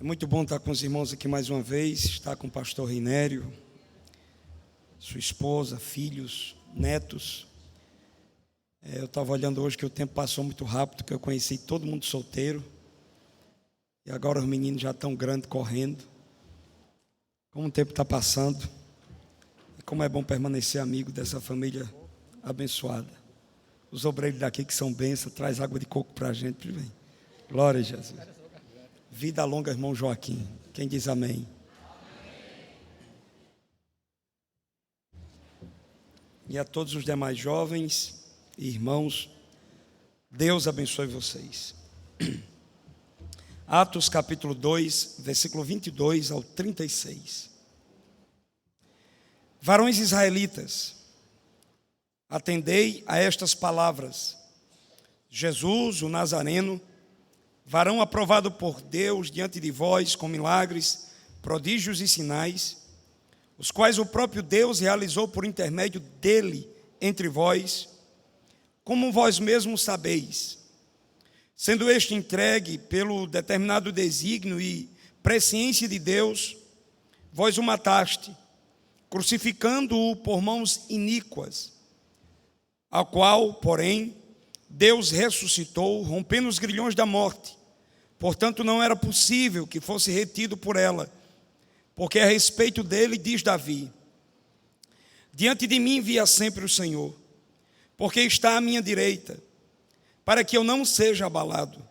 muito bom estar com os irmãos aqui mais uma vez, estar com o pastor Rinério, sua esposa, filhos, netos. Eu estava olhando hoje que o tempo passou muito rápido, que eu conheci todo mundo solteiro. E agora os meninos já estão grandes, correndo. Como o tempo está passando. E como é bom permanecer amigo dessa família abençoada. Os obreiros daqui que são bênçãos, traz água de coco para a gente. Vem. Glória a Jesus. Vida longa, irmão Joaquim. Quem diz amém? E a todos os demais jovens e irmãos, Deus abençoe vocês. Atos capítulo 2, versículo 22 ao 36. Varões israelitas, atendei a estas palavras. Jesus, o Nazareno, varão aprovado por Deus diante de vós com milagres, prodígios e sinais, os quais o próprio Deus realizou por intermédio dele entre vós, como vós mesmos sabeis, sendo este entregue pelo determinado desígnio e presciência de Deus, vós o mataste, crucificando-o por mãos iníquas, ao qual, porém, Deus ressuscitou, rompendo os grilhões da morte. Portanto, não era possível que fosse retido por ela, porque a respeito dele diz Davi: diante de mim via sempre o Senhor, porque está à minha direita, para que eu não seja abalado.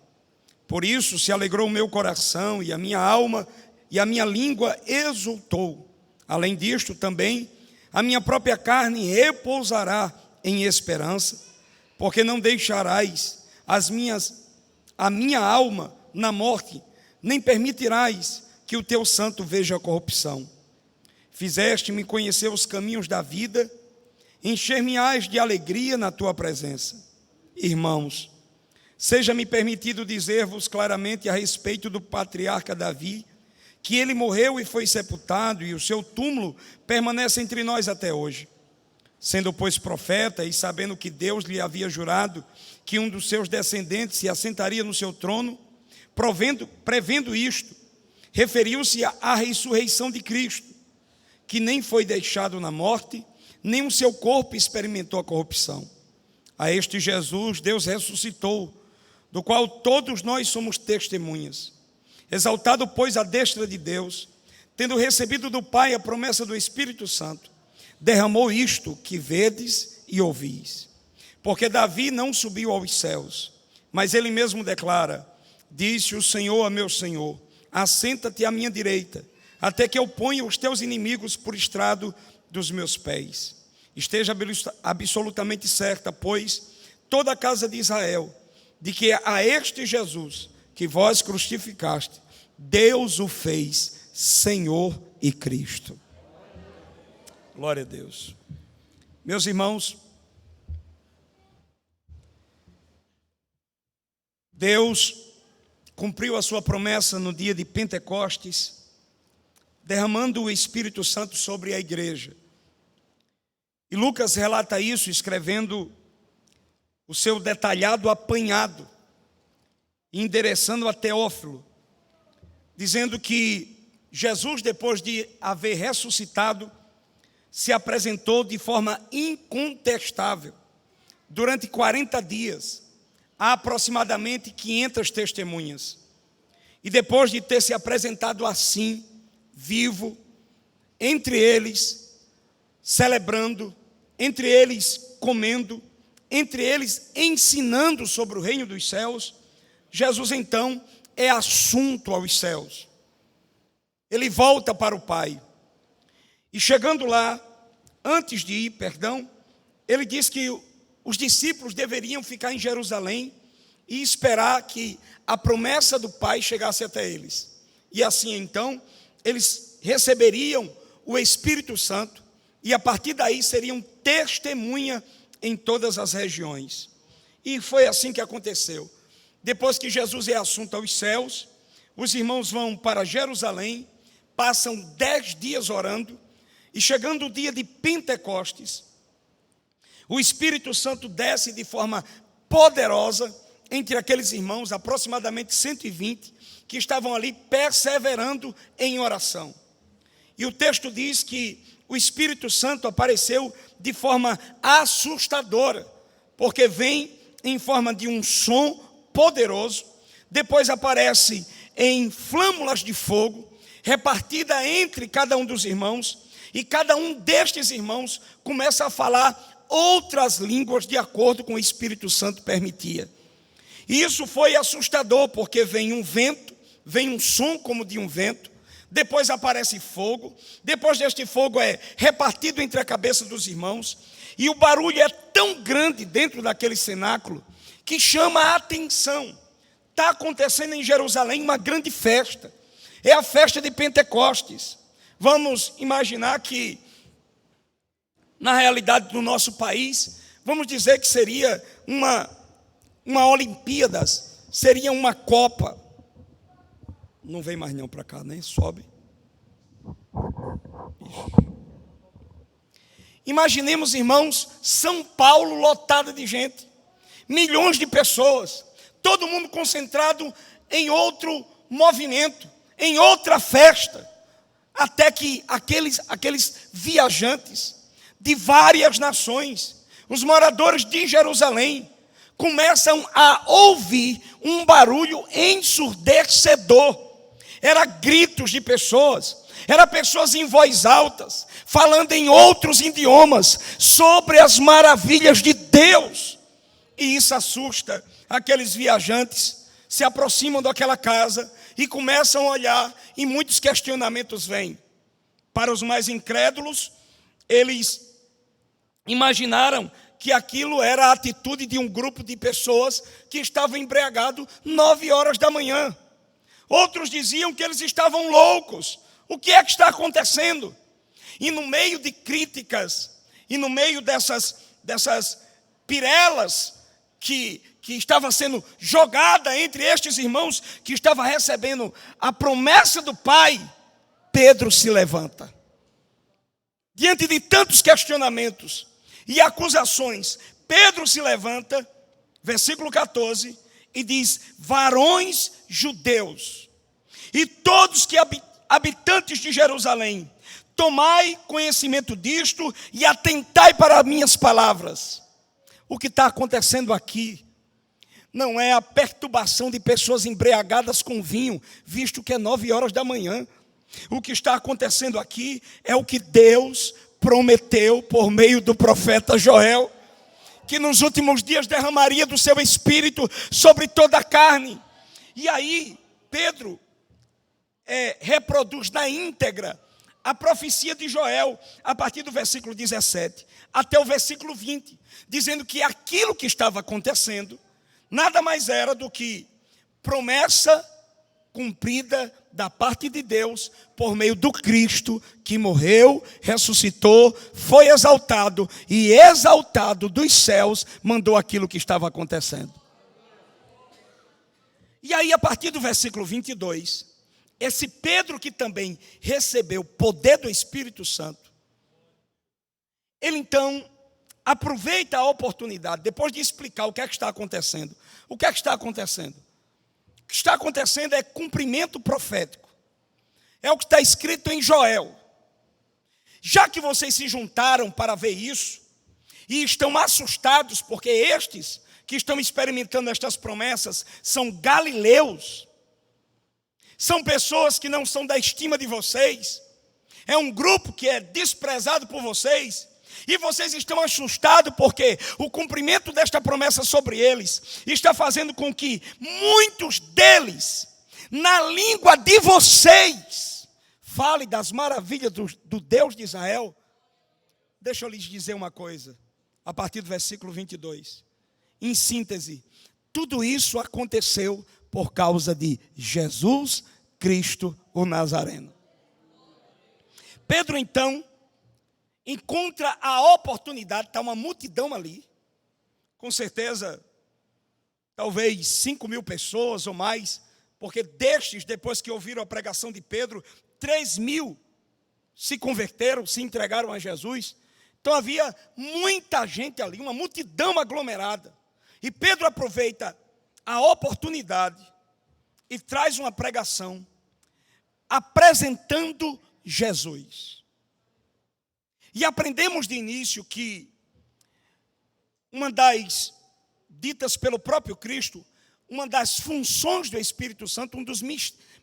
Por isso se alegrou o meu coração, e a minha alma e a minha língua exultou. Além disto também, a minha própria carne repousará em esperança, porque não deixarás a minha alma na morte, nem permitirás que o teu santo veja a corrupção. Fizeste-me conhecer os caminhos da vida, encher-me-ás de alegria na tua presença. Irmãos, seja-me permitido dizer-vos claramente a respeito do patriarca Davi, que ele morreu e foi sepultado, e o seu túmulo permanece entre nós até hoje. Sendo, pois, profeta, e sabendo que Deus lhe havia jurado que um dos seus descendentes se assentaria no seu trono, prevendo isto, referiu-se à ressurreição de Cristo, que nem foi deixado na morte, nem o seu corpo experimentou a corrupção. A este Jesus Deus ressuscitou, do qual todos nós somos testemunhas. Exaltado, pois, à destra de Deus, tendo recebido do Pai a promessa do Espírito Santo, derramou isto que vedes e ouvis. Porque Davi não subiu aos céus, mas ele mesmo declara: disse o Senhor a meu Senhor: assenta-te à minha direita, até que eu ponha os teus inimigos por estrado dos meus pés. Esteja absolutamente certa, pois, toda a casa de Israel, de que a este Jesus, que vós crucificaste, Deus o fez Senhor e Cristo. Glória a Deus. Meus irmãos, Deus cumpriu a sua promessa no dia de Pentecostes, derramando o Espírito Santo sobre a igreja. E Lucas relata isso escrevendo o seu detalhado apanhado, endereçando a Teófilo, dizendo que Jesus, depois de haver ressuscitado, se apresentou de forma incontestável durante 40 dias a aproximadamente 500 testemunhas. E depois de ter se apresentado assim, vivo, entre eles celebrando, entre eles comendo, entre eles ensinando sobre o reino dos céus, Jesus então é assunto aos céus. Ele volta para o Pai. E chegando lá, antes de ir, ele diz que os discípulos deveriam ficar em Jerusalém e esperar que a promessa do Pai chegasse até eles. E assim então, eles receberiam o Espírito Santo e a partir daí seriam testemunha em todas as regiões. E foi assim que aconteceu. Depois que Jesus é assunto aos céus, os irmãos vão para Jerusalém, passam 10 dias orando, e chegando o dia de Pentecostes, o Espírito Santo desce de forma poderosa entre aqueles irmãos, aproximadamente 120, que estavam ali perseverando em oração. E o texto diz que o Espírito Santo apareceu de forma assustadora, porque vem em forma de um som poderoso, depois aparece em flâmulas de fogo, repartida entre cada um dos irmãos, e cada um destes irmãos começa a falar outras línguas de acordo com o Espírito Santo permitia. E isso foi assustador, porque vem um vento, vem um som como de um vento, depois aparece fogo, depois deste fogo é repartido entre a cabeça dos irmãos, e o barulho é tão grande dentro daquele cenáculo, que chama a atenção. Está acontecendo em Jerusalém uma grande festa, é a festa de Pentecostes. Vamos imaginar que, na realidade do nosso país, vamos dizer que seria uma Olimpíadas, seria uma Copa. Não vem mais não para cá, né? Sobe. Imaginemos, irmãos, São Paulo lotada de gente, milhões de pessoas, todo mundo concentrado em outro movimento, em outra festa, até que aqueles viajantes de várias nações, os moradores de Jerusalém, começam a ouvir um barulho ensurdecedor. Era gritos de pessoas, era pessoas em voz altas, falando em outros idiomas, sobre as maravilhas de Deus. E isso assusta aqueles viajantes, se aproximam daquela casa e começam a olhar, e muitos questionamentos vêm. Para os mais incrédulos, eles imaginaram que aquilo era a atitude de um grupo de pessoas que estavam embriagados 9 horas da manhã. Outros diziam que eles estavam loucos. O que é que está acontecendo? E no meio de críticas, e no meio dessas pirelas que estava sendo jogada entre estes irmãos que estavam recebendo a promessa do Pai, Pedro se levanta. Diante de tantos questionamentos e acusações, Pedro se levanta, versículo 14, e diz: varões judeus, e todos que habitantes de Jerusalém, tomai conhecimento disto e atentai para minhas palavras. O que está acontecendo aqui não é a perturbação de pessoas embriagadas com vinho, visto que é 9 horas da manhã. O que está acontecendo aqui é o que Deus prometeu por meio do profeta Joel, que nos últimos dias derramaria do seu espírito sobre toda a carne. E aí Pedro reproduz na íntegra a profecia de Joel, a partir do versículo 17 até o versículo 20, dizendo que aquilo que estava acontecendo nada mais era do que promessa cumprida da parte de Deus por meio do Cristo que morreu, ressuscitou, foi exaltado e exaltado dos céus mandou aquilo que estava acontecendo. E aí, a partir do versículo 22, esse Pedro que também recebeu o poder do Espírito Santo, ele então aproveita a oportunidade, depois de explicar o que é que está acontecendo. O que é que está acontecendo? O que está acontecendo é cumprimento profético. É o que está escrito em Joel. Já que vocês se juntaram para ver isso, e estão assustados, porque estes que estão experimentando estas promessas são galileus, são pessoas que não são da estima de vocês, é um grupo que é desprezado por vocês, e vocês estão assustados porque o cumprimento desta promessa sobre eles está fazendo com que muitos deles, na língua de vocês, falem das maravilhas do Deus de Israel. Deixa eu lhes dizer uma coisa, a partir do versículo 22. Em síntese, tudo isso aconteceu por causa de Jesus Cristo, o Nazareno. Pedro, então, encontra a oportunidade, está uma multidão ali, com certeza, talvez 5.000 pessoas ou mais, porque destes, depois que ouviram a pregação de Pedro, 3.000 se converteram, se entregaram a Jesus. Então havia muita gente ali, uma multidão aglomerada. E Pedro aproveita a oportunidade e traz uma pregação apresentando Jesus. E aprendemos de início que uma das ditas pelo próprio Cristo, uma das funções do Espírito Santo, um dos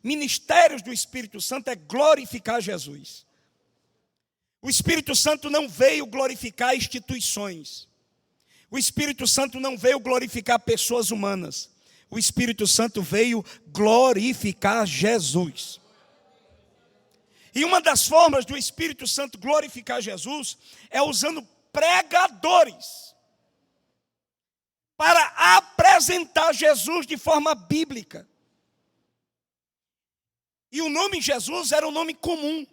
ministérios do Espírito Santo é glorificar Jesus. O Espírito Santo não veio glorificar instituições. O Espírito Santo não veio glorificar pessoas humanas. O Espírito Santo veio glorificar Jesus. E uma das formas do Espírito Santo glorificar Jesus é usando pregadores para apresentar Jesus de forma bíblica. E o nome Jesus era um nome comum.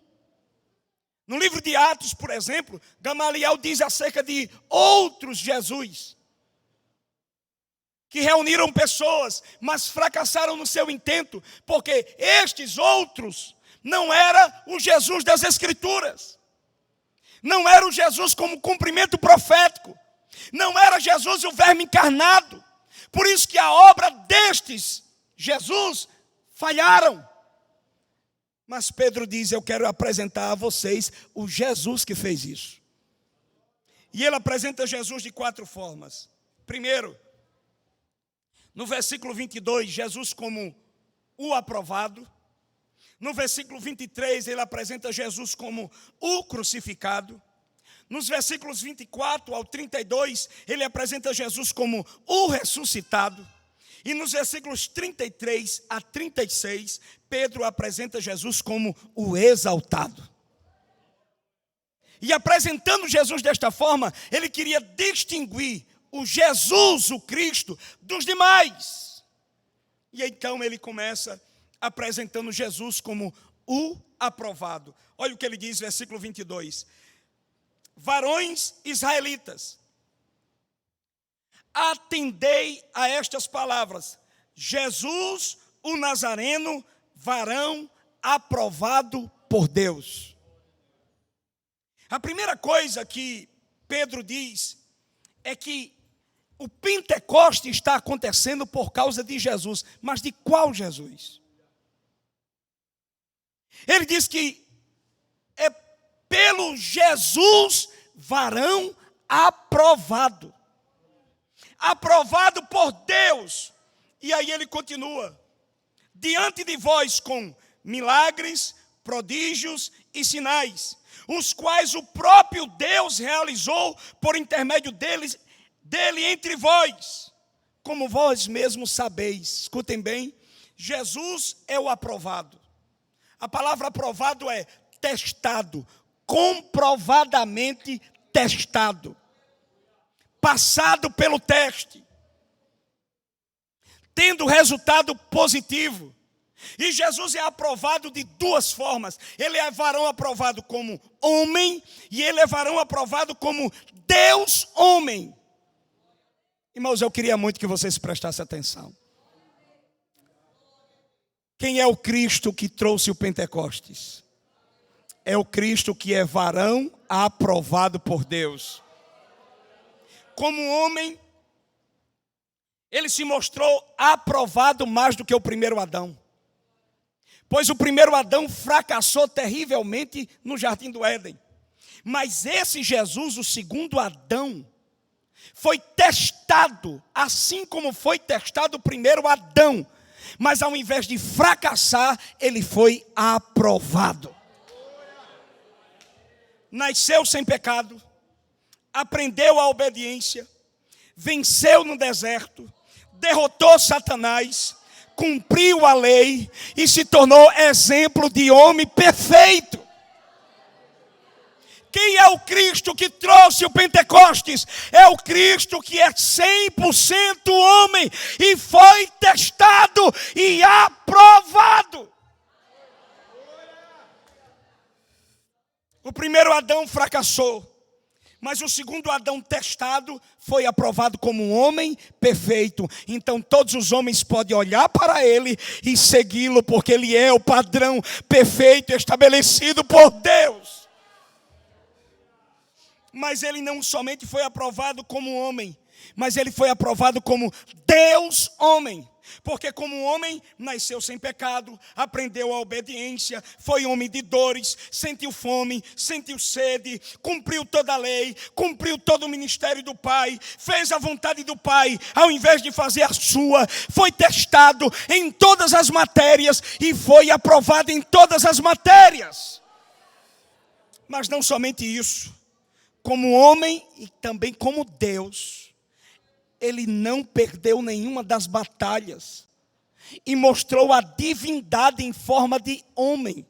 No livro de Atos, por exemplo, Gamaliel diz acerca de outros Jesus, que reuniram pessoas, mas fracassaram no seu intento, porque estes outros não era o Jesus das Escrituras, não era o Jesus como cumprimento profético, não era Jesus o verme encarnado. Por isso que a obra destes Jesus falharam. Mas Pedro diz: eu quero apresentar a vocês o Jesus que fez isso. E ele apresenta Jesus de 4 formas. Primeiro, no versículo 22, Jesus como o aprovado. No versículo 23, ele apresenta Jesus como o crucificado. Nos versículos 24 ao 32, ele apresenta Jesus como o ressuscitado. E nos versículos 33 a 36, Pedro apresenta Jesus como o exaltado. E apresentando Jesus desta forma, ele queria distinguir o Jesus, o Cristo, dos demais. E então ele começa apresentando Jesus como o aprovado. Olha o que ele diz, versículo 22. Varões israelitas, atendei a estas palavras: Jesus, o Nazareno, varão aprovado por Deus. A primeira coisa que Pedro diz é que o Pentecoste está acontecendo por causa de Jesus. Mas de qual Jesus? Ele diz que é pelo Jesus varão aprovado. Aprovado por Deus. E aí ele continua: diante de vós com milagres, prodígios e sinais, os quais o próprio Deus realizou por intermédio dele entre vós, como vós mesmos sabeis. Escutem bem, Jesus é o aprovado. A palavra aprovado é testado, comprovadamente testado, passado pelo teste, tendo resultado positivo. E Jesus é aprovado de 2 formas. Ele é varão aprovado como homem, e ele é varão aprovado como Deus homem. Irmãos, eu queria muito que vocês prestassem atenção. Quem é o Cristo que trouxe o Pentecostes? É o Cristo que é varão aprovado por Deus. Como homem, ele se mostrou aprovado mais do que o primeiro Adão. Pois o primeiro Adão fracassou terrivelmente no jardim do Éden. Mas esse Jesus, o segundo Adão, foi testado, assim como foi testado o primeiro Adão. Mas ao invés de fracassar, ele foi aprovado. Nasceu sem pecado, aprendeu a obediência, venceu no deserto, derrotou Satanás, cumpriu a lei e se tornou exemplo de homem perfeito. Quem é o Cristo que trouxe o Pentecostes? É o Cristo que é 100% homem e foi testado e aprovado. O primeiro Adão fracassou, mas o segundo Adão testado foi aprovado como um homem perfeito. Então todos os homens podem olhar para ele e segui-lo, porque ele é o padrão perfeito estabelecido por Deus. Mas ele não somente foi aprovado como homem, mas ele foi aprovado como Deus homem. Porque como homem, nasceu sem pecado, aprendeu a obediência, foi homem de dores, sentiu fome, sentiu sede, cumpriu toda a lei, cumpriu todo o ministério do Pai, fez a vontade do Pai, ao invés de fazer a sua, foi testado em todas as matérias e foi aprovado em todas as matérias. Mas não somente isso, como homem e também como Deus, ele não perdeu nenhuma das batalhas e mostrou a divindade em forma de homem,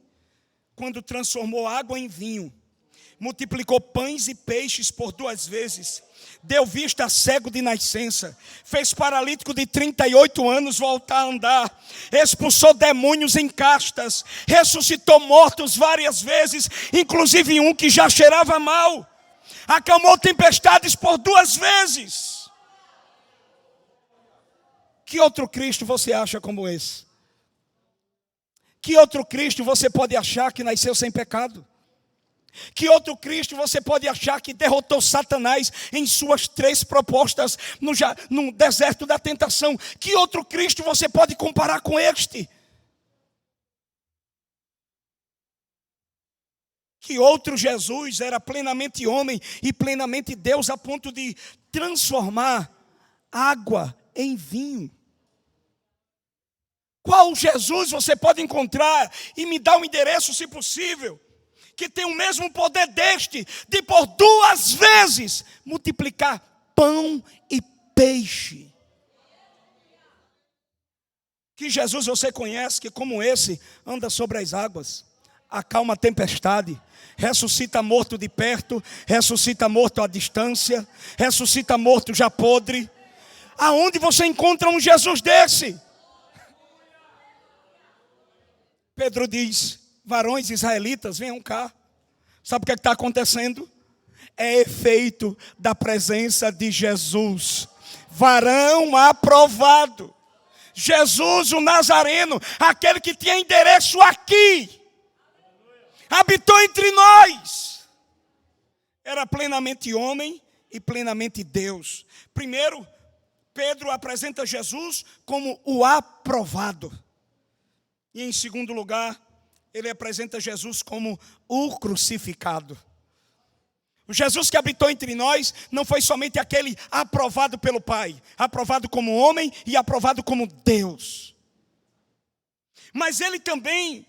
quando transformou água em vinho, multiplicou pães e peixes por 2 vezes, deu vista a cego de nascença, fez paralítico de 38 anos voltar a andar, expulsou demônios em castas, ressuscitou mortos várias vezes, inclusive um que já cheirava mal, acalmou tempestades por 2 vezes. Que outro Cristo você acha como esse? Que outro Cristo você pode achar que nasceu sem pecado? Que outro Cristo você pode achar que derrotou Satanás em suas 3 propostas no deserto da tentação? Que outro Cristo você pode comparar com este? Que outro Jesus era plenamente homem e plenamente Deus, a ponto de transformar água em vinho? Qual Jesus você pode encontrar e me dá um endereço, se possível, que tem o mesmo poder deste, de por 2 vezes multiplicar pão e peixe? Que Jesus você conhece que, como esse, anda sobre as águas, acalma a tempestade, ressuscita morto de perto, ressuscita morto à distância, ressuscita morto já podre? Aonde você encontra um Jesus desse? Pedro diz: varões israelitas, venham cá. Sabe o que está acontecendo? É efeito da presença de Jesus. Varão aprovado. Jesus o Nazareno, aquele que tinha endereço aqui, habitou entre nós. Era plenamente homem e plenamente Deus. Primeiro, Pedro apresenta Jesus como o aprovado. E em segundo lugar, ele apresenta Jesus como o crucificado. O Jesus que habitou entre nós não foi somente aquele aprovado pelo Pai, aprovado como homem e aprovado como Deus. Mas ele também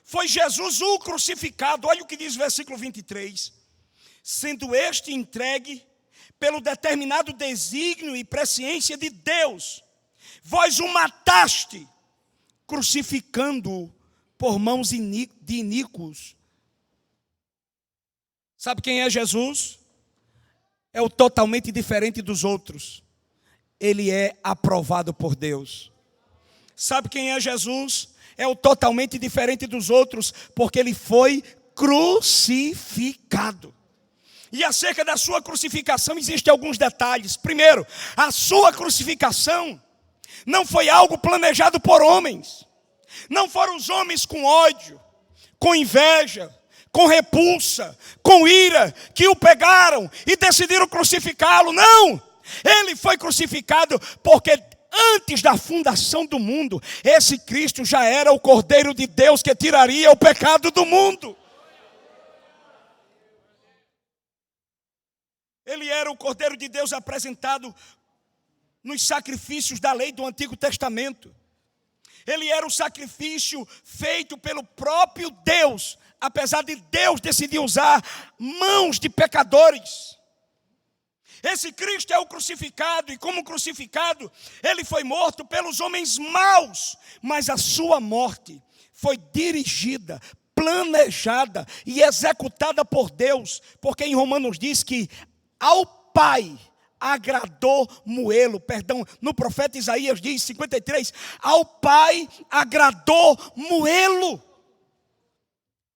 foi Jesus o crucificado. Olha o que diz o versículo 23. Sendo este entregue pelo determinado desígnio e presciência de Deus, vós o mataste, crucificando-o por mãos de iníquos. Sabe quem é Jesus? É o totalmente diferente dos outros. Ele é aprovado por Deus. Sabe quem é Jesus? É o totalmente diferente dos outros, porque ele foi crucificado. E acerca da sua crucificação existem alguns detalhes. Primeiro, a sua crucificação não foi algo planejado por homens. Não foram os homens com ódio, com inveja, com repulsa, com ira, que o pegaram e decidiram crucificá-lo. Não! Ele foi crucificado porque antes da fundação do mundo, esse Cristo já era o Cordeiro de Deus que tiraria o pecado do mundo. Ele era o Cordeiro de Deus apresentado nos sacrifícios da lei do Antigo Testamento. Ele era o sacrifício feito pelo próprio Deus, apesar de Deus decidir usar mãos de pecadores. Esse Cristo é o crucificado, e como crucificado, ele foi morto pelos homens maus, mas a sua morte foi dirigida, planejada e executada por Deus, porque em Romanos diz que ao Pai agradou moê-lo, no profeta Isaías diz, 53, ao Pai agradou moê-lo.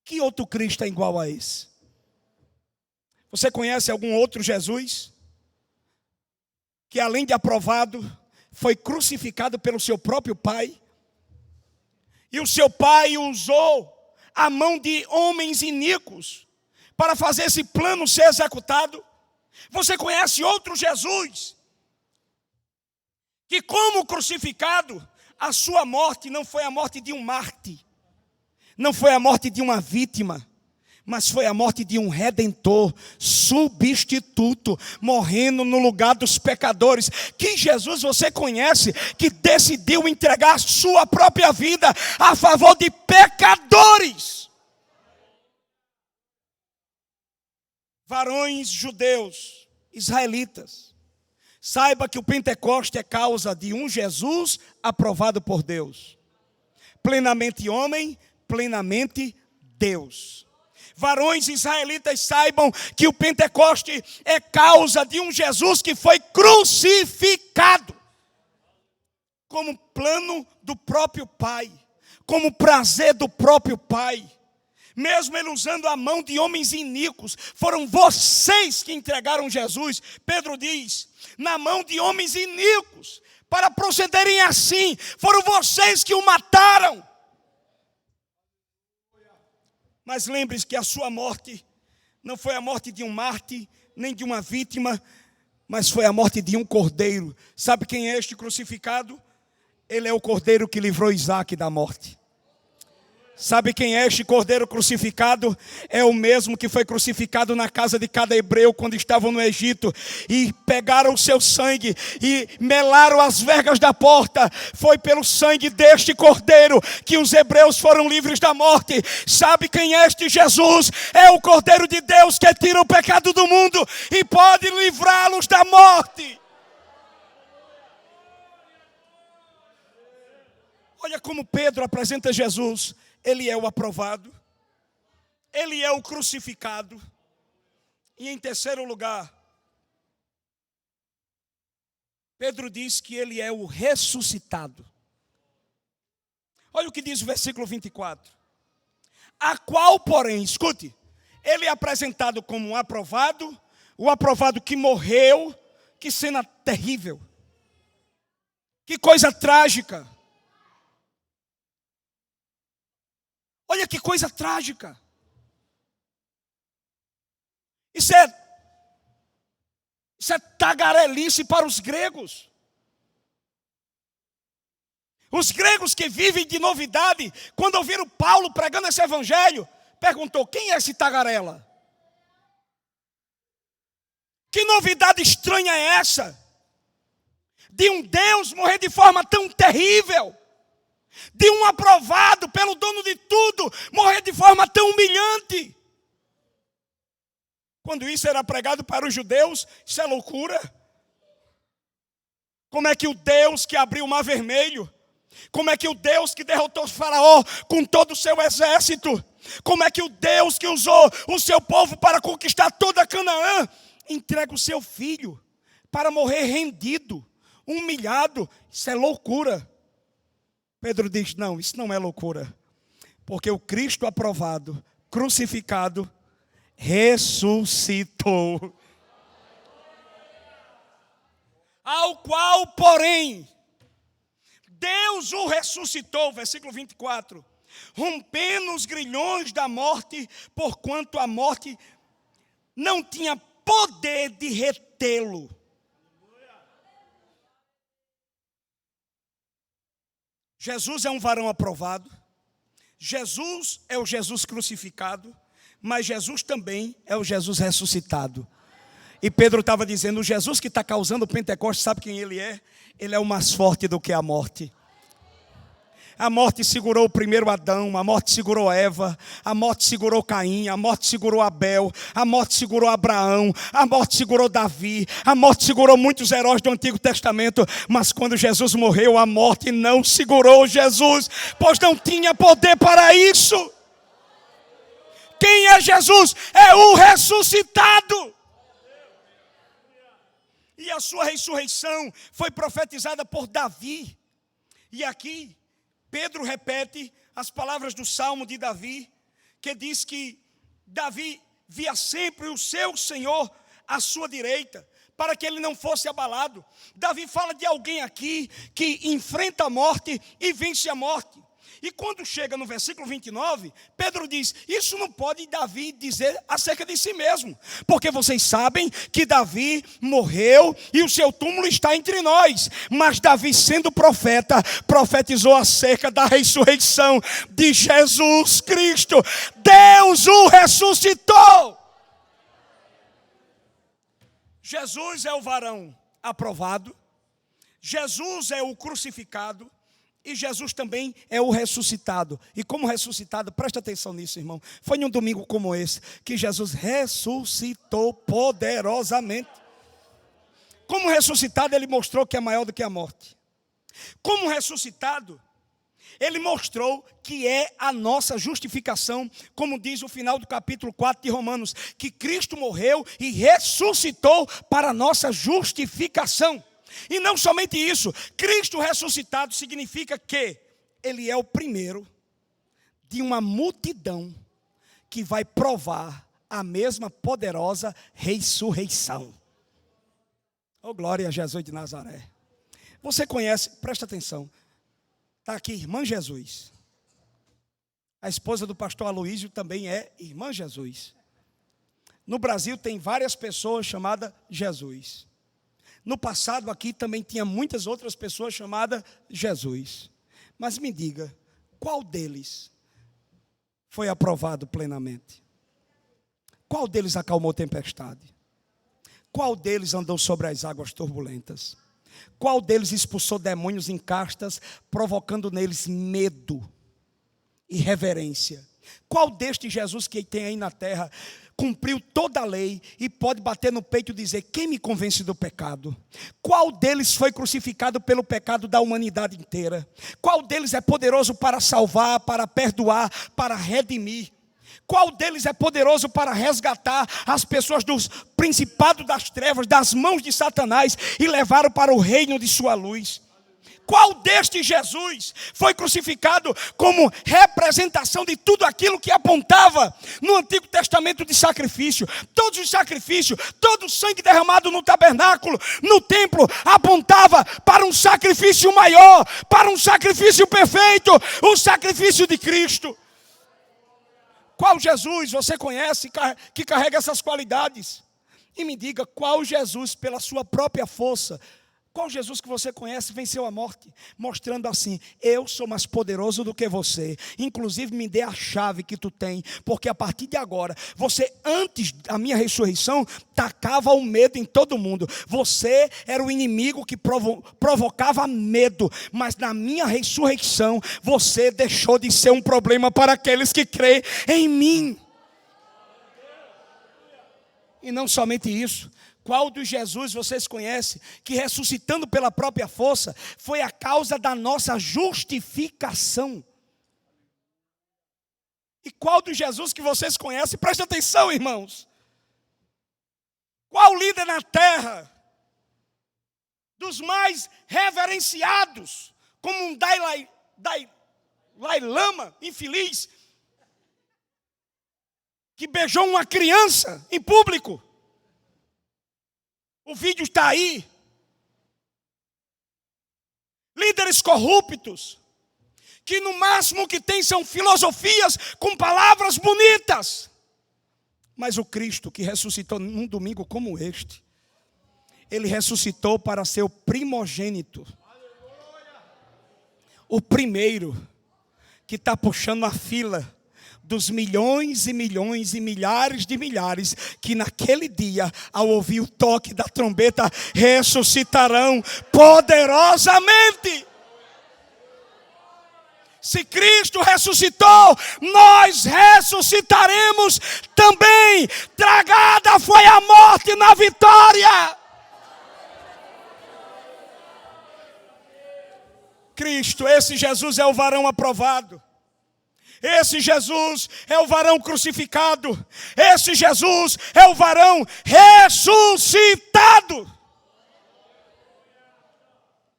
Que outro Cristo é igual a esse? Você conhece algum outro Jesus? Que além de aprovado, foi crucificado pelo seu próprio Pai? E o seu Pai usou a mão de homens iníquos para fazer esse plano ser executado. Você conhece outro Jesus, que como crucificado, a sua morte não foi a morte de um mártir, não foi a morte de uma vítima, mas foi a morte de um redentor, substituto, morrendo no lugar dos pecadores. Que Jesus você conhece, que decidiu entregar a sua própria vida a favor de pecadores. Varões judeus, israelitas, saiba que o Pentecoste é causa de um Jesus aprovado por Deus. Plenamente homem, plenamente Deus. Varões israelitas, saibam que o Pentecoste é causa de um Jesus que foi crucificado como plano do próprio Pai, como prazer do próprio Pai. Mesmo ele usando a mão de homens iníquos, foram vocês que entregaram Jesus. Pedro diz, na mão de homens iníquos, para procederem assim, foram vocês que o mataram. Mas lembre-se que a sua morte não foi a morte de um mártir, nem de uma vítima, mas foi a morte de um cordeiro. Sabe quem é este crucificado? Ele é o cordeiro que livrou Isaac da morte. Sabe quem é este cordeiro crucificado? É o mesmo que foi crucificado na casa de cada hebreu quando estavam no Egito. E pegaram o seu sangue e melaram as vergas da porta. Foi pelo sangue deste cordeiro que os hebreus foram livres da morte. Sabe quem é este Jesus? É o Cordeiro de Deus que tira o pecado do mundo e pode livrá-los da morte. Olha como Pedro apresenta Jesus. Ele é o aprovado, ele é o crucificado, e em terceiro lugar, Pedro diz que ele é o ressuscitado. Olha o que diz o versículo 24. A qual, porém, escute, ele é apresentado como um aprovado, o aprovado que morreu. Que cena terrível, que coisa trágica. Olha que coisa trágica. Isso é tagarelice para os gregos. Os gregos que vivem de novidade, quando ouviram Paulo pregando esse evangelho, perguntou, quem é esse tagarela? Que novidade estranha é essa? De um Deus morrer de forma tão terrível. De um aprovado pelo dono de tudo morrer de forma tão humilhante. Quando isso era pregado para os judeus, isso é loucura. Como é que o Deus que abriu o mar vermelho, como é que o Deus que derrotou Faraó com todo o seu exército, como é que o Deus que usou o seu povo para conquistar toda Canaã, entrega o seu filho para morrer rendido, humilhado? Isso é loucura. Pedro diz, não, isso não é loucura, porque o Cristo aprovado, crucificado, ressuscitou. Ao qual, porém, Deus o ressuscitou, versículo 24, rompendo os grilhões da morte, porquanto a morte não tinha poder de retê-lo. Jesus é um varão aprovado, Jesus é o Jesus crucificado, mas Jesus também é o Jesus ressuscitado. E Pedro estava dizendo, o Jesus que está causando o Pentecostes, sabe quem ele é? Ele é o mais forte do que a morte. A morte segurou o primeiro Adão, a morte segurou Eva, a morte segurou Caim, a morte segurou Abel, a morte segurou Abraão, a morte segurou Davi, a morte segurou muitos heróis do Antigo Testamento, mas quando Jesus morreu, a morte não segurou Jesus, pois não tinha poder para isso. Quem é Jesus? É o ressuscitado. E a sua ressurreição foi profetizada por Davi. E aqui Pedro repete as palavras do Salmo de Davi, que diz que Davi via sempre o seu Senhor à sua direita, para que ele não fosse abalado. Davi fala de alguém aqui que enfrenta a morte e vence a morte. E quando chega no versículo 29, Pedro diz: isso não pode Davi dizer acerca de si mesmo, porque vocês sabem que Davi morreu e o seu túmulo está entre nós. Mas Davi, sendo profeta, profetizou acerca da ressurreição de Jesus Cristo. Deus o ressuscitou. Jesus é o varão aprovado, Jesus é o crucificado, e Jesus também é o ressuscitado. E como ressuscitado, presta atenção nisso, irmão. Foi em um domingo como esse que Jesus ressuscitou poderosamente. Como ressuscitado, ele mostrou que é maior do que a morte. Como ressuscitado, ele mostrou que é a nossa justificação, como diz o final do capítulo 4 de Romanos, que Cristo morreu e ressuscitou para a nossa justificação. E não somente isso, Cristo ressuscitado significa que Ele é o primeiro de uma multidão que vai provar a mesma poderosa ressurreição. Oh, glória a Jesus de Nazaré. Você conhece, presta atenção, está aqui Irmã Jesus. A esposa do pastor Aloísio também é Irmã Jesus. No Brasil tem várias pessoas chamadas Jesus. No passado aqui também tinha muitas outras pessoas chamadas Jesus. Mas me diga, qual deles foi aprovado plenamente? Qual deles acalmou tempestade? Qual deles andou sobre as águas turbulentas? Qual deles expulsou demônios em castas, provocando neles medo e reverência? Qual deste Jesus que tem aí na terra cumpriu toda a lei e pode bater no peito e dizer: quem me convence do pecado? Qual deles foi crucificado pelo pecado da humanidade inteira? Qual deles é poderoso para salvar, para perdoar, para redimir? Qual deles é poderoso para resgatar as pessoas dos principados das trevas, das mãos de Satanás e levar para o reino de sua luz? Qual deste Jesus foi crucificado como representação de tudo aquilo que apontava no Antigo Testamento de sacrifício? Todos os sacrifícios, todo o sangue derramado no tabernáculo, no templo, apontava para um sacrifício maior, para um sacrifício perfeito, o sacrifício de Cristo. Qual Jesus você conhece que carrega essas qualidades? E me diga, qual Jesus pela sua própria força, qual Jesus que você conhece venceu a morte? Mostrando assim: eu sou mais poderoso do que você. Inclusive me dê a chave que tu tem, porque a partir de agora, você antes da minha ressurreição, tacava o medo em todo mundo. Você era o inimigo que provocava medo, mas na minha ressurreição, você deixou de ser um problema para aqueles que creem em mim. E não somente isso. Qual dos Jesus vocês conhecem que ressuscitando pela própria força foi a causa da nossa justificação? E qual dos Jesus que vocês conhecem, preste atenção, irmãos, qual líder na terra dos mais reverenciados, como um Dalai Lama infeliz, que beijou uma criança em público? O vídeo está aí. Líderes corruptos, que no máximo que tem são filosofias com palavras bonitas. Mas o Cristo que ressuscitou num domingo como este, Ele ressuscitou para ser o primogênito. O primeiro que está puxando a fila dos milhões e milhões e milhares de milhares que naquele dia, ao ouvir o toque da trombeta, ressuscitarão poderosamente. Se Cristo ressuscitou, nós ressuscitaremos também. Tragada foi a morte na vitória. Cristo, esse Jesus é o varão aprovado. Esse Jesus é o varão crucificado. Esse Jesus é o varão ressuscitado.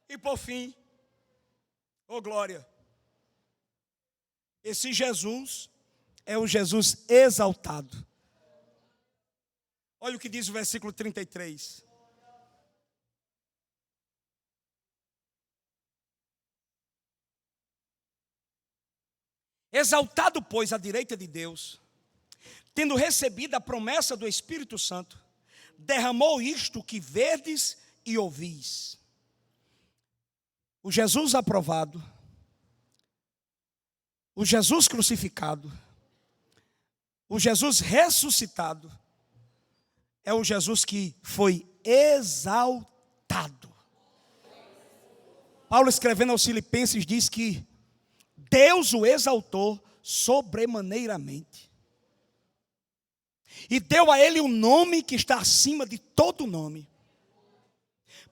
E por fim, oh glória, esse Jesus é o Jesus exaltado. Olha o que diz o versículo 33. Exaltado, pois, à direita de Deus, tendo recebido a promessa do Espírito Santo, derramou isto que vedes e ouvis. O Jesus aprovado, o Jesus crucificado, o Jesus ressuscitado, é o Jesus que foi exaltado. Paulo, escrevendo aos Filipenses, diz que Deus o exaltou sobremaneiramente e deu a ele o nome que está acima de todo nome,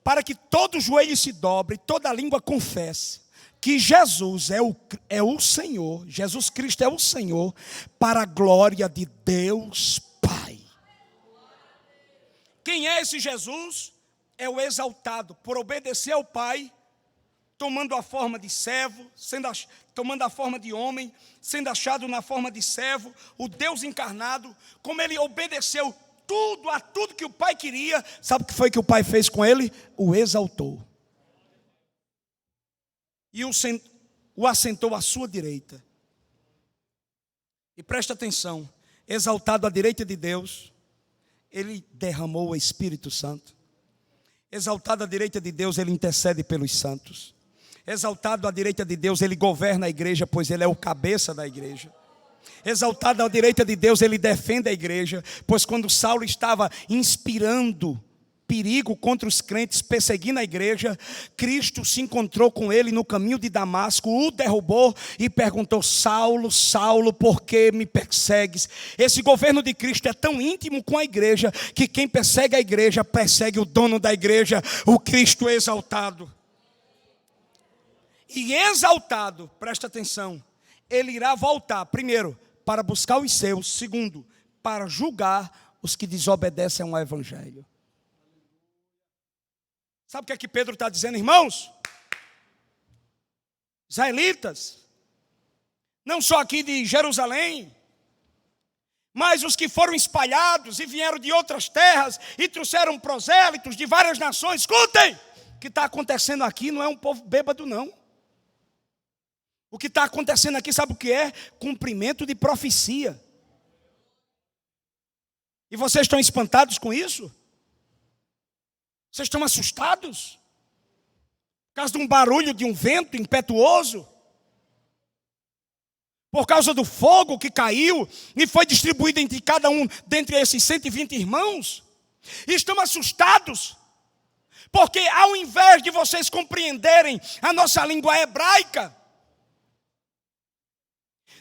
para que todo joelho se dobre, toda língua confesse que Jesus é o Senhor, Jesus Cristo é o Senhor, para a glória de Deus Pai. Quem é esse Jesus? É o exaltado, por obedecer ao Pai, tomando a forma de servo, tomando a forma de homem, sendo achado na forma de servo, o Deus encarnado. Como ele obedeceu a tudo que o Pai queria, sabe o que foi que o Pai fez com ele? O exaltou. E o assentou à sua direita. E presta atenção, exaltado à direita de Deus, ele derramou o Espírito Santo. Exaltado à direita de Deus, ele intercede pelos santos. Exaltado à direita de Deus, ele governa a igreja, pois ele é o cabeça da igreja. Exaltado à direita de Deus, ele defende a igreja, pois quando Saulo estava inspirando perigo contra os crentes, perseguindo a igreja, Cristo se encontrou com ele no caminho de Damasco, o derrubou e perguntou: Saulo, Saulo, por que me persegues? Esse governo de Cristo é tão íntimo com a igreja, que quem persegue a igreja, persegue o dono da igreja, o Cristo exaltado. E exaltado, presta atenção, ele irá voltar, primeiro, para buscar os seus, segundo, para julgar os que desobedecem ao evangelho. Sabe o que é que Pedro está dizendo, irmãos? Israelitas, não só aqui de Jerusalém, mas os que foram espalhados e vieram de outras terras e trouxeram prosélitos de várias nações. Escutem, o que está acontecendo aqui não é um povo bêbado, não. O que está acontecendo aqui, sabe o que é? Cumprimento de profecia. E vocês estão espantados com isso? Vocês estão assustados? Por causa de um barulho, de um vento impetuoso? Por causa do fogo que caiu e foi distribuído entre cada um, dentre esses 120 irmãos? E estão assustados? Porque ao invés de vocês compreenderem a nossa língua hebraica,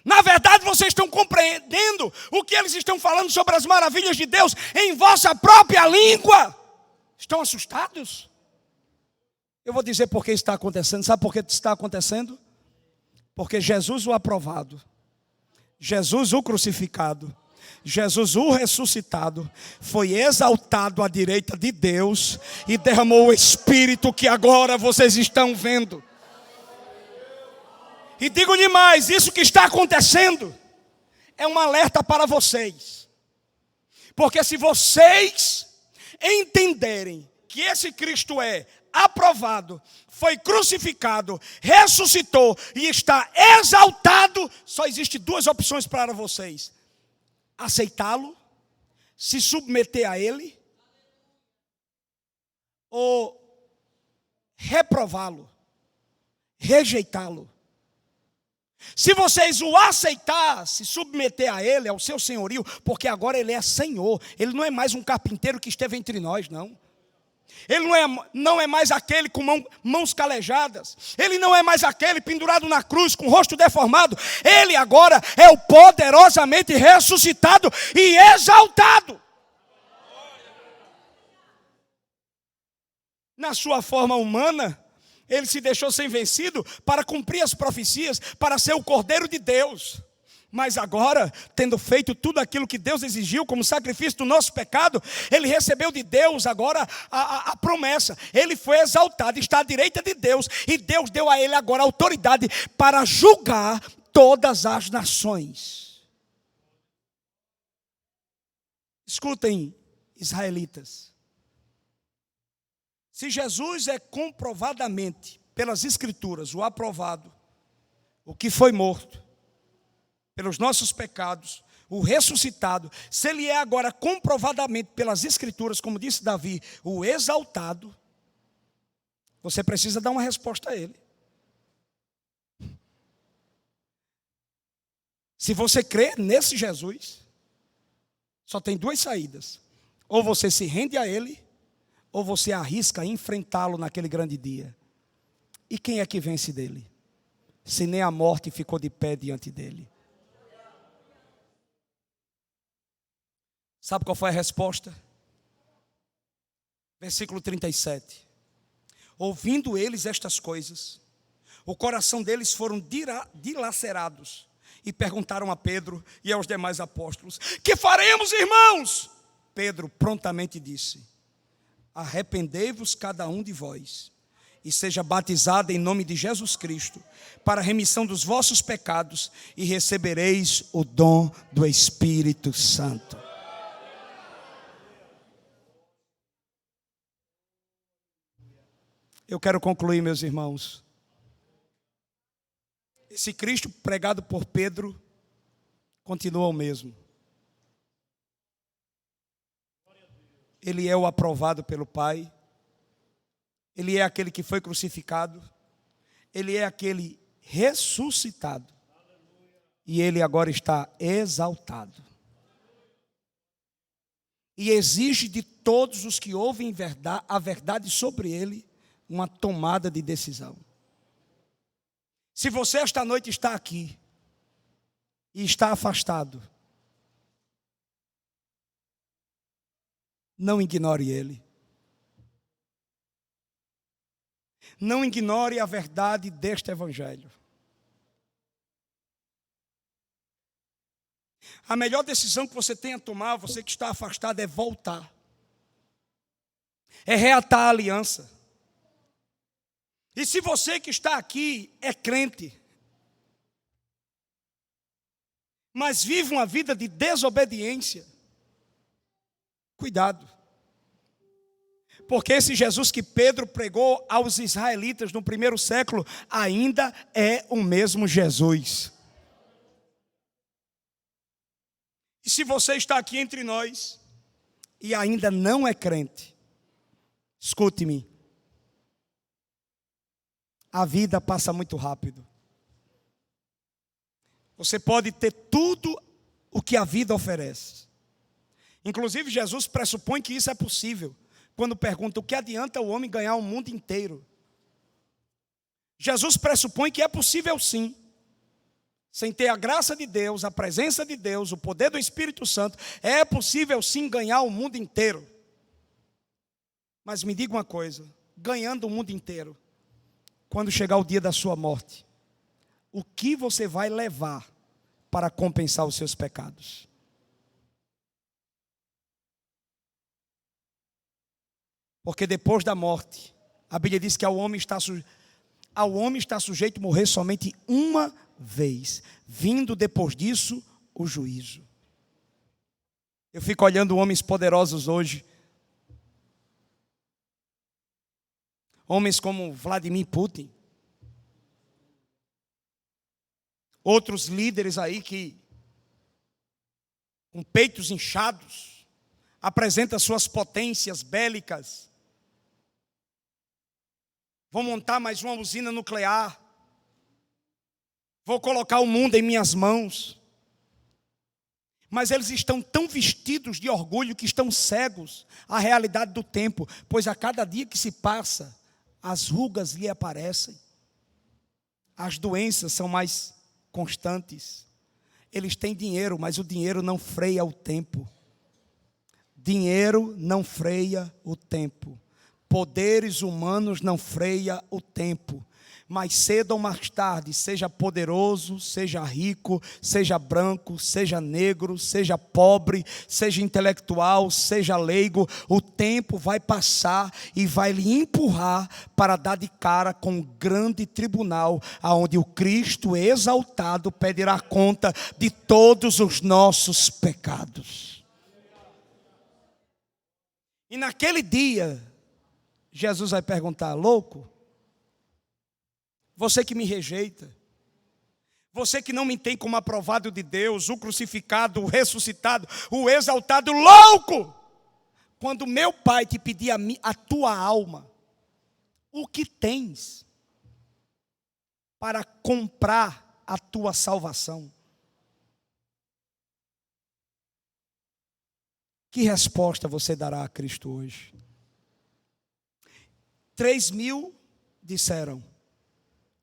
na verdade vocês estão compreendendo o que eles estão falando sobre as maravilhas de Deus em vossa própria língua. Estão assustados? Eu vou dizer por que está acontecendo. Sabe por que está acontecendo? Porque Jesus o aprovado, Jesus o crucificado, Jesus o ressuscitado, foi exaltado à direita de Deus e derramou o Espírito que agora vocês estão vendo. E digo-lhe mais, isso que está acontecendo é um alerta para vocês. Porque se vocês entenderem que esse Cristo é aprovado, foi crucificado, ressuscitou e está exaltado, só existe duas opções para vocês: aceitá-lo, se submeter a ele, ou reprová-lo, rejeitá-lo. Se vocês o aceitar, se submeter a ele, ao seu senhorio, porque agora ele é Senhor, ele não é mais um carpinteiro que esteve entre nós, não. Ele não é mais aquele com mãos calejadas, ele não é mais aquele pendurado na cruz com o rosto deformado, ele agora é o poderosamente ressuscitado e exaltado. Na sua forma humana, ele se deixou ser vencido para cumprir as profecias, para ser o Cordeiro de Deus. Mas agora, tendo feito tudo aquilo que Deus exigiu como sacrifício do nosso pecado, ele recebeu de Deus agora a promessa. Ele foi exaltado, está à direita de Deus, e Deus deu a ele agora autoridade para julgar todas as nações. Escutem, israelitas. Se Jesus é comprovadamente, pelas Escrituras, o aprovado, o que foi morto, pelos nossos pecados, o ressuscitado, se ele é agora comprovadamente pelas Escrituras, como disse Davi, o exaltado, você precisa dar uma resposta a ele. Se você crê nesse Jesus, só tem duas saídas: ou você se rende a ele, ou você arrisca enfrentá-lo naquele grande dia. E quem é que vence dele? Se nem a morte ficou de pé diante dele. Sabe qual foi a resposta? Versículo 37. Ouvindo eles estas coisas, o coração deles foram dilacerados, e perguntaram a Pedro e aos demais apóstolos: que faremos, irmãos? Pedro prontamente disse: arrependei-vos cada um de vós, e seja batizado em nome de Jesus Cristo, para a remissão dos vossos pecados, e recebereis o dom do Espírito Santo. Eu quero concluir, meus irmãos. Esse Cristo pregado por Pedro continua o mesmo. Ele é o aprovado pelo Pai. Ele é aquele que foi crucificado. Ele é aquele ressuscitado. E ele agora está exaltado. E exige de todos os que ouvem a verdade sobre ele uma tomada de decisão. Se você esta noite está aqui e está afastado, não ignore ele. Não ignore a verdade deste evangelho. A melhor decisão que você tem a tomar, você que está afastado, é voltar. É reatar a aliança. E se você que está aqui é crente, mas vive uma vida de desobediência, cuidado. Porque esse Jesus que Pedro pregou aos israelitas no primeiro século ainda é o mesmo Jesus. E se você está aqui entre nós e ainda não é crente, escute-me. A vida passa muito rápido. Você pode ter tudo o que a vida oferece. Inclusive, Jesus pressupõe que isso é possível quando pergunta: o que adianta o homem ganhar o mundo inteiro? Jesus pressupõe que é possível sim. Sem ter a graça de Deus, a presença de Deus, o poder do Espírito Santo, é possível sim ganhar o mundo inteiro. Mas me diga uma coisa: ganhando o mundo inteiro, quando chegar o dia da sua morte, o que você vai levar para compensar os seus pecados? Porque depois da morte, a Bíblia diz que ao homem está sujeito a morrer somente uma vez, vindo depois disso o juízo. Eu fico olhando homens poderosos hoje, homens como Vladimir Putin, outros líderes aí que, com peitos inchados, apresentam suas potências bélicas. Vou montar mais uma usina nuclear. Vou colocar o mundo em minhas mãos. Mas eles estão tão vestidos de orgulho que estão cegos à realidade do tempo, pois a cada dia que se passa, as rugas lhe aparecem. As doenças são mais constantes. Eles têm dinheiro, mas o dinheiro não freia o tempo. Dinheiro não freia o tempo. Poderes humanos não freia o tempo. Mais cedo ou mais tarde, seja poderoso, seja rico, seja branco, seja negro, seja pobre, seja intelectual, seja leigo, o tempo vai passar e vai lhe empurrar para dar de cara com um grande tribunal, aonde o Cristo exaltado pedirá conta de todos os nossos pecados. E naquele dia, Jesus vai perguntar: louco, você que me rejeita, Você que não me tem como aprovado de Deus, o crucificado, o ressuscitado, o exaltado, louco. Quando meu Pai te pedir a tua alma, o que tens para comprar a tua salvação? Que resposta você dará a Cristo hoje? 3.000 disseram: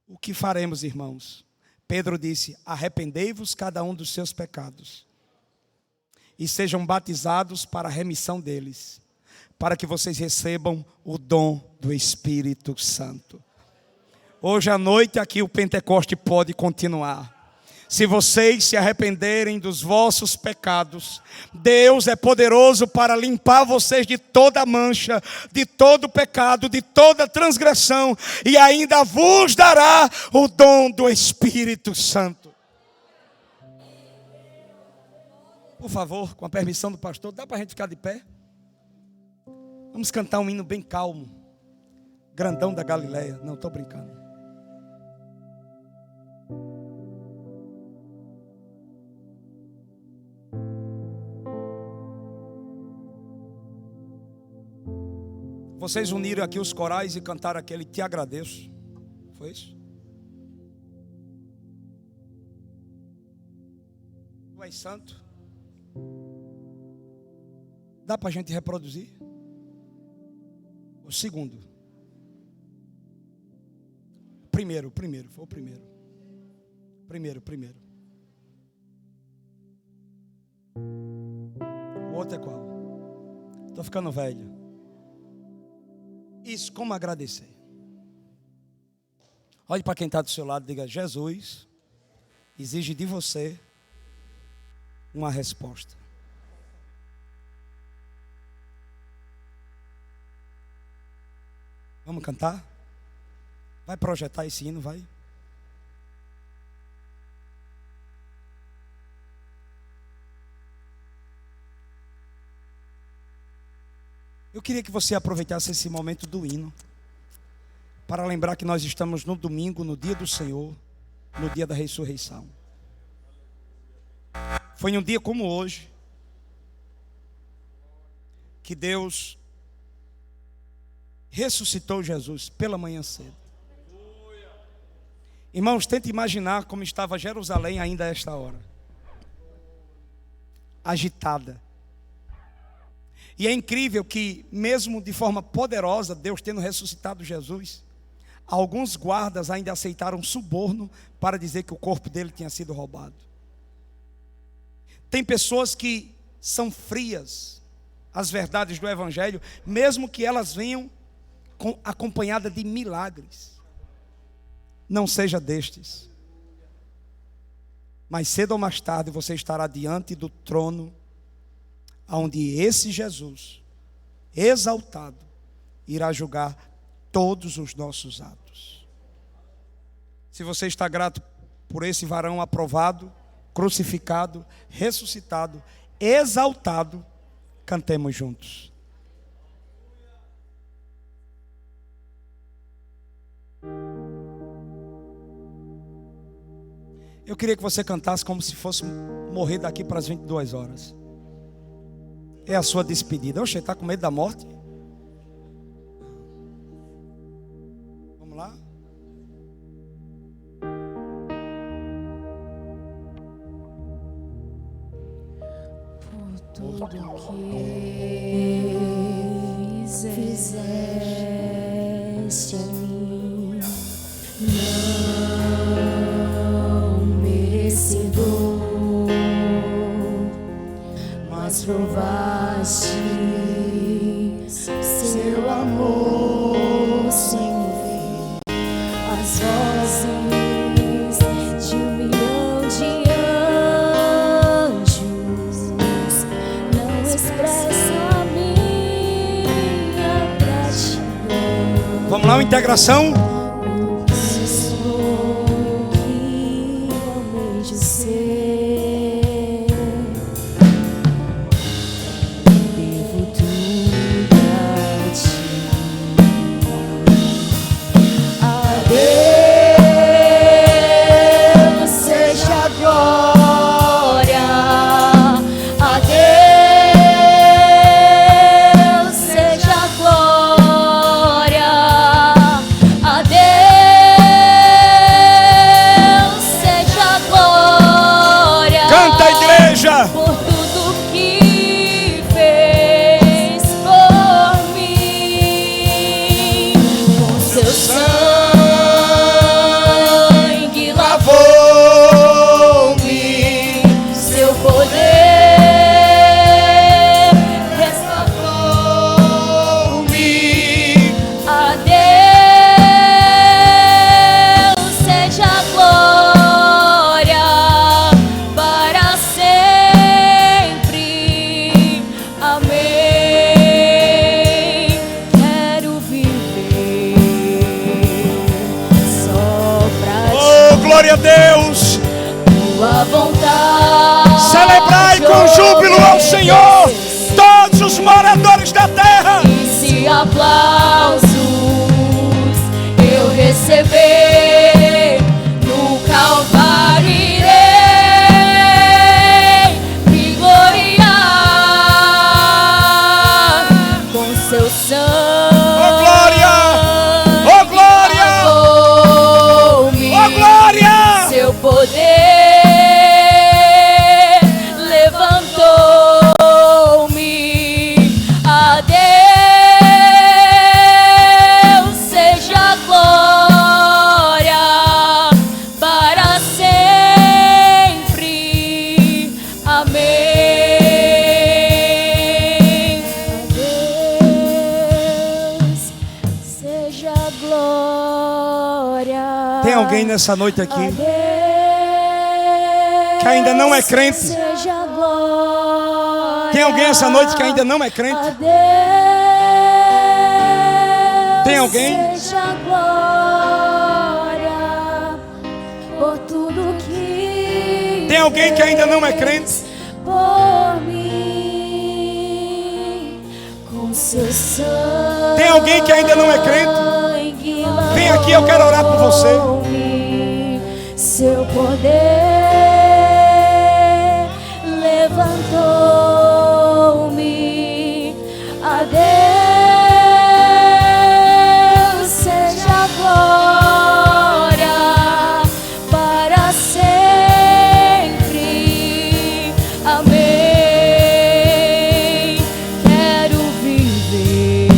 o que faremos, irmãos? Pedro disse: arrependei-vos cada um dos seus pecados e sejam batizados para a remissão deles, para que vocês recebam o dom do Espírito Santo. Hoje à noite aqui o Pentecoste pode continuar. Se vocês se arrependerem dos vossos pecados, Deus é poderoso para limpar vocês de toda mancha, de todo pecado, de toda transgressão, e ainda vos dará o dom do Espírito Santo. Por favor, com a permissão do pastor, dá para a gente ficar de pé? Vamos cantar um hino bem calmo. Grandão da Galileia. Não, estou brincando. Vocês uniram aqui os corais e cantaram aquele Te Agradeço. Foi isso? Tu és santo. Dá para a gente reproduzir? O segundo. Primeiro, foi o primeiro. Primeiro. O outro é qual? Estou ficando velho. Isso, como agradecer? Olhe para quem está do seu lado e diga: Jesus exige de você uma resposta. Vamos cantar? Vai projetar esse hino, vai? Eu queria que você aproveitasse esse momento do hino para lembrar que nós estamos no domingo, no dia do Senhor, no dia da ressurreição. Foi um dia como hoje que Deus ressuscitou Jesus pela manhã cedo. Irmãos, tente imaginar como estava Jerusalém ainda a esta hora. Agitada. E é incrível que, mesmo de forma poderosa, Deus tendo ressuscitado Jesus, alguns guardas ainda aceitaram suborno para dizer que o corpo dele tinha sido roubado. Tem pessoas que são frias às verdades do Evangelho, mesmo que elas venham acompanhadas de milagres. Não seja destes. Mais cedo ou mais tarde você estará diante do trono, onde esse Jesus, exaltado, irá julgar todos os nossos atos. Se você está grato por esse varão aprovado, crucificado, ressuscitado, exaltado, cantemos juntos. Eu queria que você cantasse como se fosse morrer daqui para as 22 horas. É a sua despedida. Oxe, está com medo da morte? Vamos lá? Por tudo que fizeste a mim, não merecedor, mas provaste seu amor sem fim. As vozes de 1 milhão de anjos não expressam a minha gratidão. Vamos lá, uma integração. Você sangue lavou-me, seu poder restaurou-me. A Deus seja a glória para sempre. Amém. Quero viver só pra ti. Oh, glória a Deus. Tua vontade. Celebrai com júbilo ao Senhor todos os moradores da terra. E se aplausos eu receber no Calvário, irei me gloriar com seu sangue. Oh, glória! Oh, glória! Lavou-me, Oh, glória! seu poder levantou-me. A Deus seja a glória para sempre. Amém. A Deus seja a glória. Tem alguém nessa noite aqui A Deus que ainda não é crente? seja a glória. Tem alguém essa noite que ainda não é crente? A Deus Tem alguém? seja a glória por tudo que Tem alguém que ainda não é crente? por mim, com seu sangue. Tem alguém que ainda não é crente? Vem aqui, eu quero orar por você. Seu poder levantou-me. A Deus seja a glória para sempre. Amém. Quero viver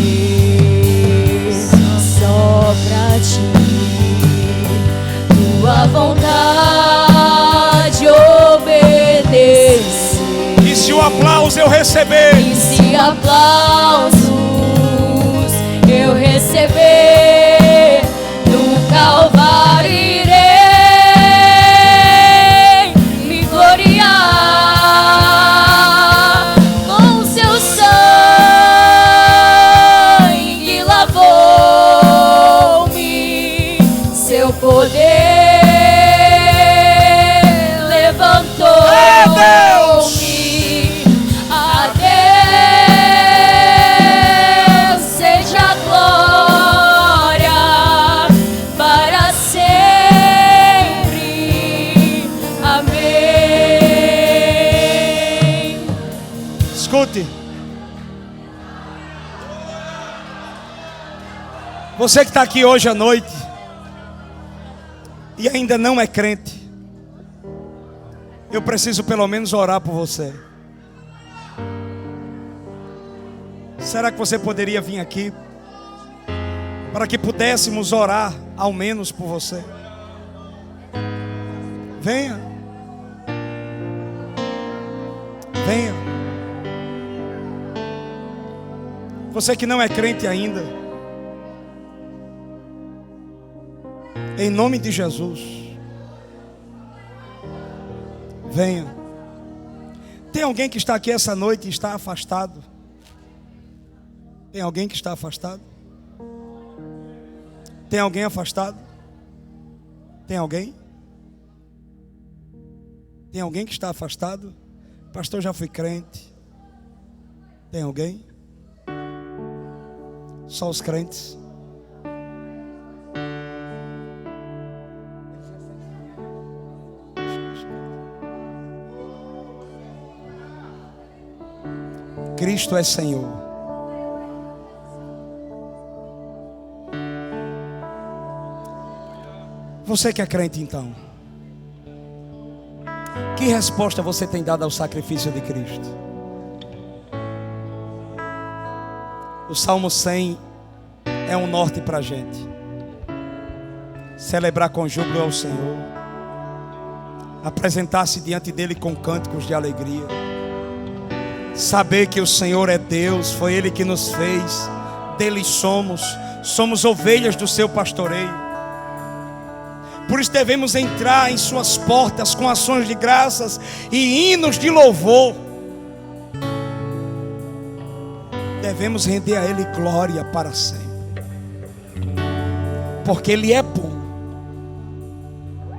só pra ti. Tua vontade obedecer. E se o aplauso eu receber? E se aplausos eu receber no Calvário, irei me gloriar com seu sangue lavou-me, seu poder levantou-me. A Deus seja a glória para sempre. Amém. Escute. Você que está aqui hoje à noite e ainda não é crente, eu preciso pelo menos orar por você. Será que você poderia vir aqui para que pudéssemos orar ao menos por você? Venha. Venha. Você que não é crente ainda, em nome de Jesus, venha. Tem alguém que está aqui essa noite e está afastado? Tem alguém que está afastado? Tem alguém afastado? Tem alguém? Tem alguém que está afastado? Pastor, já fui crente. Tem alguém? Só os crentes? Cristo é Senhor. Você que é crente então, que resposta você tem dado ao sacrifício de Cristo? O Salmo 100 é um norte para a gente. celebrar com júbilo ao Senhor, apresentar-se diante dele com cânticos de alegria, saber que o Senhor é Deus, foi Ele que nos fez, dele somos ovelhas do seu pastoreio. Por isso devemos entrar em suas portas com ações de graças e hinos de louvor. Devemos render a Ele glória para sempre, porque Ele é bom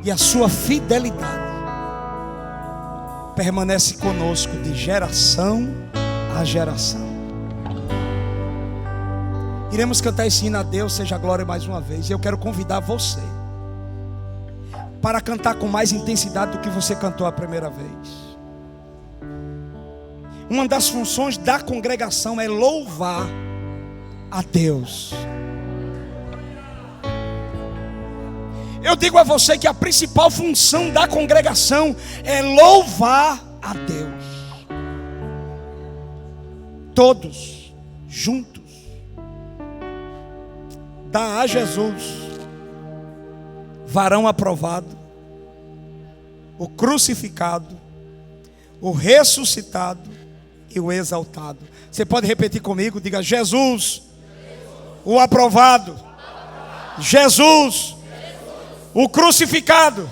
e a sua fidelidade permanece conosco de geração a geração. Iremos cantar esse hino a Deus, seja a glória mais uma vez. E eu quero convidar você para cantar com mais intensidade do que você cantou a primeira vez. Uma das funções da congregação é louvar a Deus. Eu digo a você que a principal função da congregação é louvar a Deus. Todos juntos. Dá a Jesus, varão aprovado, o crucificado, o ressuscitado e o exaltado. Você pode repetir comigo? Diga: Jesus, o aprovado. Jesus, o crucificado.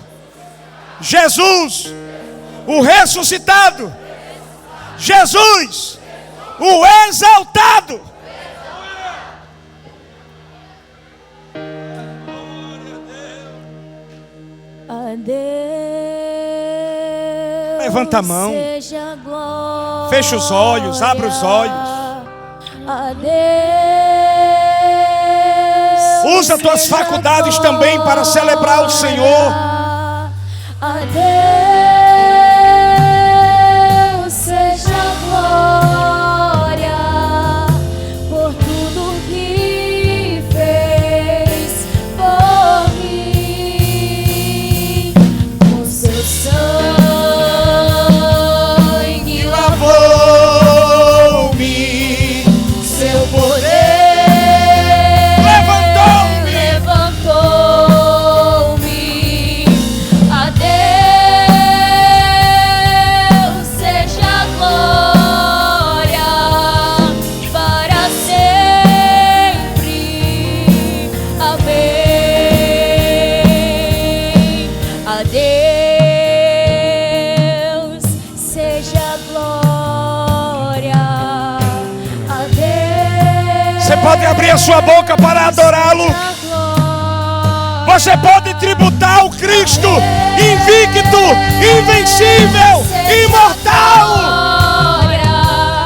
Jesus, o ressuscitado. Jesus, o exaltado. A Deus Levanta a mão. seja glória. Fecha os olhos, abre os olhos. A Deus Usa tuas seja faculdades também para celebrar o Senhor. A Deus seja glória por tudo que fez por mim. Com seu sangue Lavou-me, seu poder levantou-me. levantou-me. A Deus seja glória para sempre. Amém. A Deus seja glória. A Deus. Você pode abrir a sua boca para adorá-lo. Você pode tributar ao Cristo invicto, invencível, imortal. Glória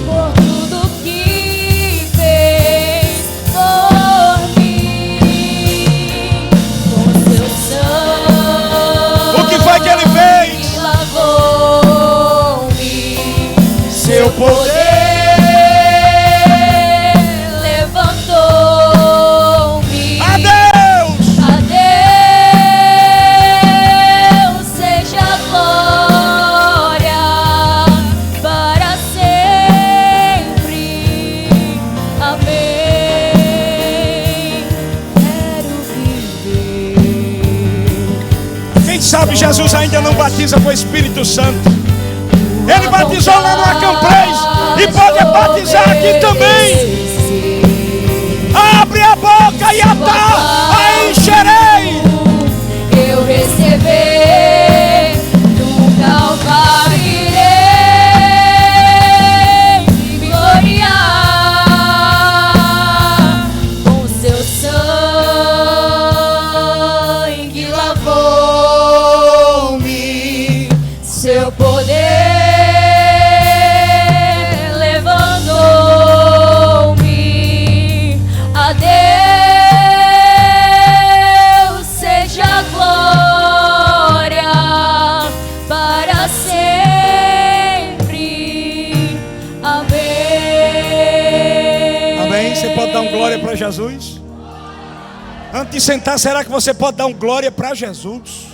por tudo que fez por mim. Com seu sangue O que foi que ele fez? lavou-me. Seu poder. levantou-me. A Deus. A Deus seja glória para sempre. Amém. Quero viver. Quem sabe Jesus ainda não batiza com o Espírito Santo. Ele batizou lá no Acamprês e pode batizar aqui também. Abre a boca e atá, a encherei. Eu receber do Calvário irei me gloriar. Com seu sangue lavou-me. Seu poder levantou-me. A Deus seja glória para sempre. Amém. Amém? Você pode dar um glória para Jesus? Antes de sentar, será que você pode dar um glória para Jesus?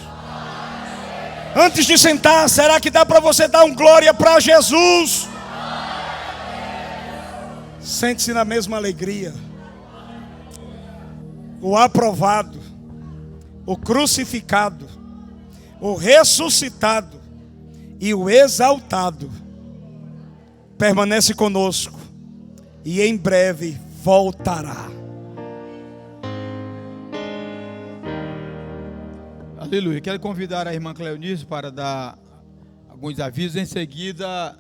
Antes de sentar, será que dá para você dar um glória para Jesus? Sente-se na mesma alegria. O aprovado, o crucificado, o ressuscitado e o exaltado permanece conosco e em breve voltará. Aleluia. Quero convidar a irmã Cleonice para dar alguns avisos. Em seguida,